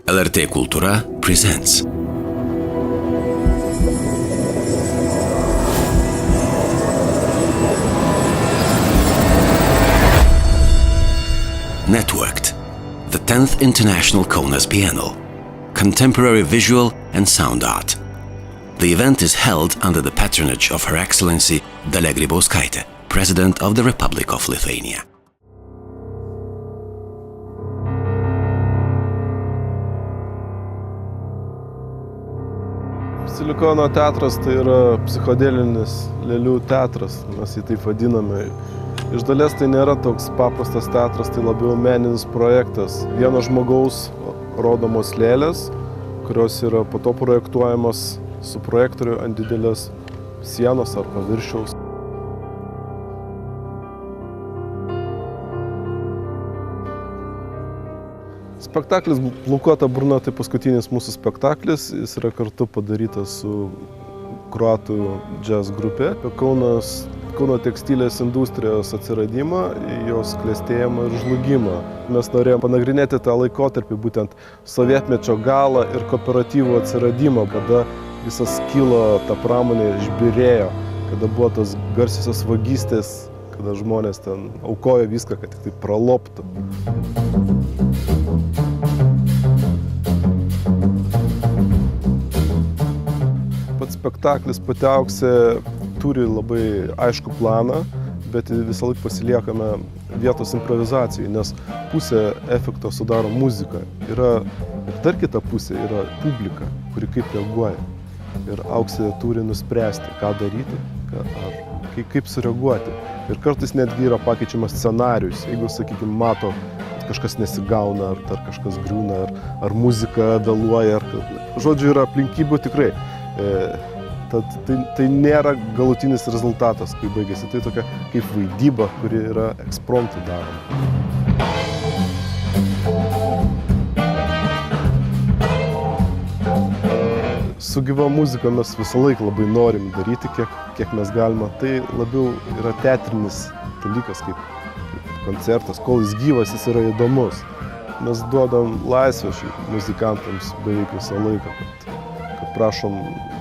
LRT Kultūra presents. Networked, the 10th International Kaunas Biennial, contemporary visual and sound art. The event is held under the patronage of Her Excellency Dalia Grybauskaitė, President of the Republic of Lithuania. Silikono teatras tai yra psichodelinis lėlių teatras, mes jį taip vadiname. Iš dalies tai nėra toks paprastas teatras, tai labiau meninis projektas. Vieno žmogaus rodomos lėlės, kurios yra po to projektuojamos su projektoriu ant didelės sienos ar paviršiaus. Spektaklis Plaukuota burna tai paskutinis mūsų spektaklis. Jis yra kartu padarytas su kroatų jazz grupė. Apie Kauno tekstilės industrijos atsiradimą, jos klestėjimą ir žlugimą. Mes norėjome panagrinėti tą laikotarpį, būtent sovietmečio galą ir kooperatyvų atsiradimą, kada visas kilo, ta pramonė išbyrėjo, kada buvo tos garsiosios vagystės, kada žmonės ten aukojo viską, kad tik tai praloptų. Spektaklis Pati auksė turi labai aišku planą, bet visą laiką pasiliekame vietos improvizacijai, nes pusė efekto sudaro muzika. Ir dar kita pusė yra publika, kuri kaip reaguoja. Ir auksė turi nuspręsti, ką daryti, kaip sureaguoti. Ir kartais netgi yra pakeičiamas scenarijus, jeigu, sakykime, mato, kad kažkas nesigauna, ar kažkas griūna, ar muzika vėluoja. Žodžiu, yra aplinkybių tikrai. Tad tai nėra galutinis rezultatas, kai baigėsi. Tai tokia kaip vaidyba, kuri yra ekspromtu daroma. Su gyva muzika mes visą laiką labai norim daryti, kiek mes galime. Tai labiau yra teatrinis dalykas, kaip koncertas. Kol jis gyvas, jis yra įdomus. Mes duodam laisvę muzikantams beveik visą laiką. Kad prašom,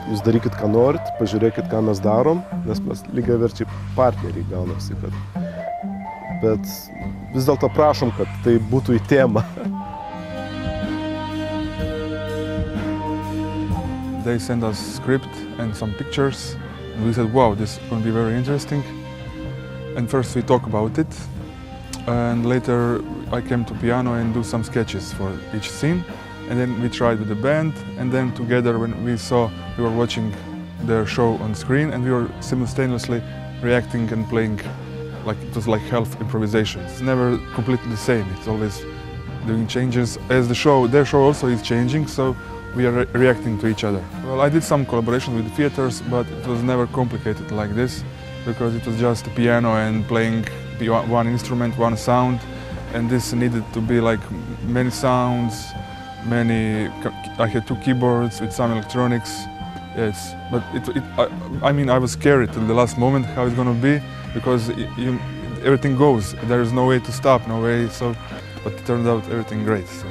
jūs darykit, ką norit, pažiūrėkit, ką mes darom, nes mes lygiaverčiai partneriai gaunasi. Bet vis dėlto prašom, kad tai būtų į temą. They sent us script and some pictures, and we said, wow, this is going to be very interesting. And first we talk about it, and later I came to piano and do some sketches for each scene. And then we tried with the band, and then together when we were watching their show on screen, and we were simultaneously reacting and playing, like it was like half improvisation. It's never completely the same, it's always doing changes. As their show also is changing, so we are reacting to each other. Well, I did some collaboration with theaters, but it was never complicated like this, because it was just a piano and playing one instrument, one sound, and this needed to be like many sounds. I had 2 keyboards with some electronics. Yes, but I mean, I was scared till the last moment how it's going to be, because everything goes. There is no way to stop, no way. But it turned out everything great. So.